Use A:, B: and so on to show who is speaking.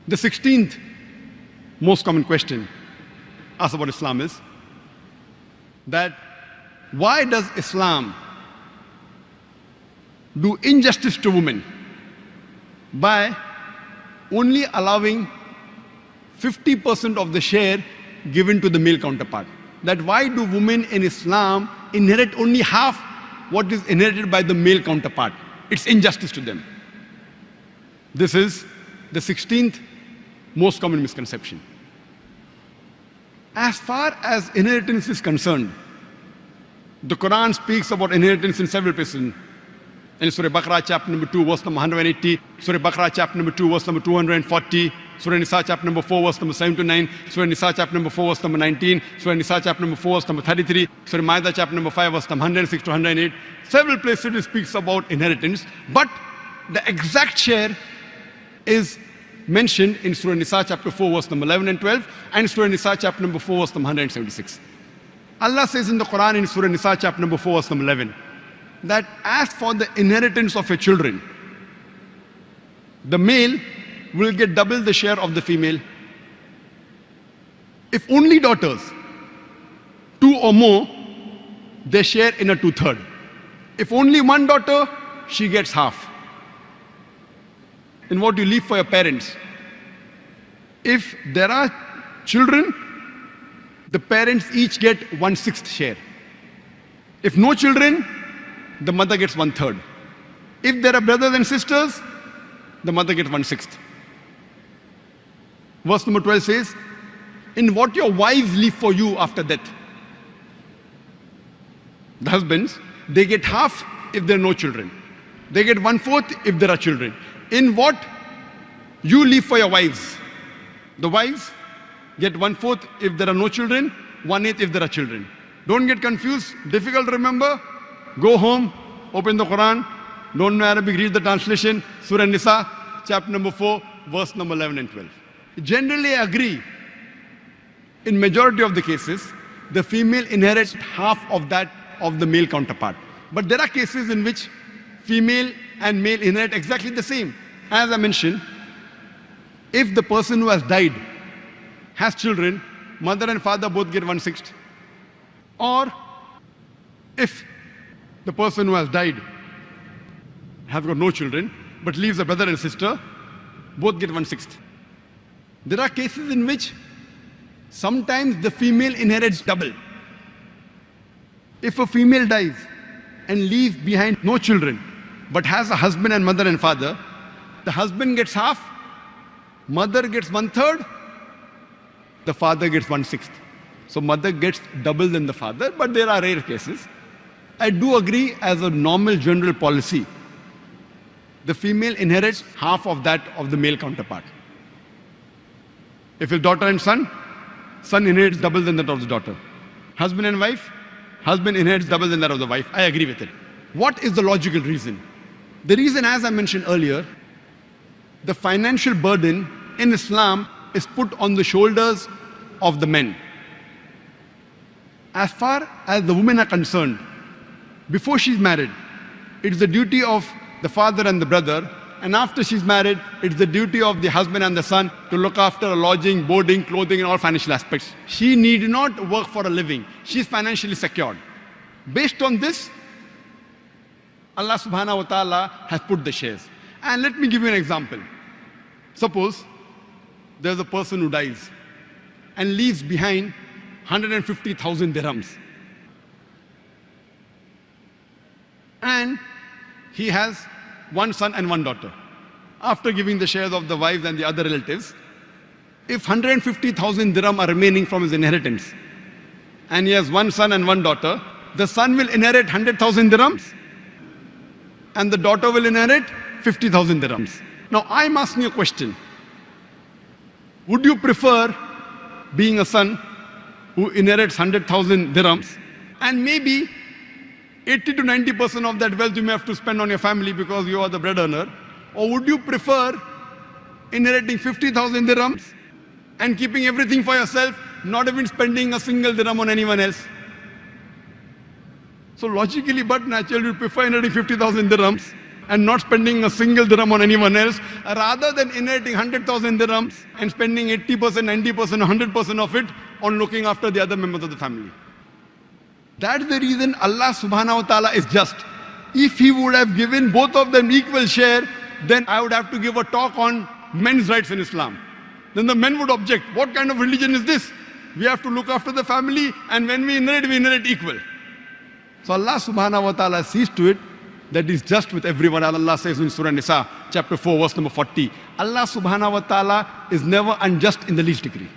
A: The 16th most common question asked about Islam is that why does Islam do injustice to women by only allowing 50% of the share given to the male counterpart? That why do women in Islam inherit only half what is inherited by the male counterpart? It's injustice to them. This is the 16th most common misconception. As far as inheritance is concerned, the Quran speaks about inheritance in several places. In Surah Baqarah chapter number 2 verse number 180, Surah Baqarah chapter number 2 verse number 240, Surah Nisa chapter number 4 verse number 7 to 9, Surah Nisa chapter number 4 verse number 19, Surah Nisa chapter number 4 verse number 33, Surah Ma'idah chapter number 5 verse number 106 to 108. Several places it speaks about inheritance, but the exact share is mentioned in Surah Nisa chapter 4 verse number 11 and 12 and Surah Nisa chapter number 4 verse number 176. Allah says in the Quran in Surah Nisa chapter number 4 verse number 11 that as for the inheritance of your children, the male will get double the share of the female. If only daughters, 2 or more, they share in a 2/3. If only one daughter, she gets half. In what you leave for your parents. If there are children, the parents each get 1/6 share. If no children, the mother gets 1/3. If there are brothers and sisters, the mother gets 1/6. Verse number 12 says, in what your wives leave for you after death. The husbands, they get half if there are no children. They get 1/4 if there are children. In what you leave for your wives, the wives get 1/4 if there are no children, 1/8 if there are children. Don't get confused, difficult to remember. Go home, open the Quran, don't know Arabic, read the translation, Surah Nisa, chapter number 4, verse number 11 and 12. Generally agree, in majority of the cases, the female inherits half of that of the male counterpart. But there are cases in which female and male inherit exactly the same. As I mentioned, if the person who has died has children, mother and father both get 1/6. Or if the person who has died has got no children but leaves a brother and sister, both get 1/6. There are cases in which sometimes the female inherits double. If a female dies and leaves behind no children but has a husband and mother and father, the husband gets half, mother gets 1/3, the father gets 1/6. So mother gets double than the father, but there are rare cases. I do agree as a normal general policy, the female inherits half of that of the male counterpart. If it's daughter and son, son inherits double than that of the daughter. Husband and wife, husband inherits double than that of the wife. I agree with it. What is the logical reason? The reason, as I mentioned earlier, the financial burden in Islam is put on the shoulders of the men. As far as the women are concerned, before she's married, it's the duty of the father and the brother, and after she's married, it's the duty of the husband and the son to look after lodging, boarding, clothing, and all financial aspects. She need not work for a living. She's financially secured. Based on this, Allah subhanahu wa ta'ala has put the shares. And let me give you an example. Suppose there's a person who dies and leaves behind 150,000 dirhams. And he has one son and one daughter. After giving the shares of the wives and the other relatives, if 150,000 dirham are remaining from his inheritance, and he has one son and one daughter, the son will inherit 100,000 dirhams, and the daughter will inherit 50,000 dirhams. Now I'm asking you a question. Would you prefer being a son who inherits 100,000 dirhams, and maybe 80 to 90% of that wealth you may have to spend on your family because you are the bread earner? Or would you prefer inheriting 50,000 dirhams and keeping everything for yourself, not even spending a single dirham on anyone else? So logically but naturally, you prefer inheriting 50,000 dirhams and not spending a single dirham on anyone else, rather than inheriting 100,000 dirhams and spending 80%, 90%, 100% of it on looking after the other members of the family. That's the reason Allah subhanahu wa ta'ala is just. If He would have given both of them equal share, then I would have to give a talk on men's rights in Islam. Then the men would object. What kind of religion is this? We have to look after the family, and when we inherit equal. So Allah subhanahu wa ta'ala sees to it that He's just with everyone. Allah says in Surah Nisa, chapter 4, verse number 40, Allah subhanahu wa ta'ala is never unjust in the least degree.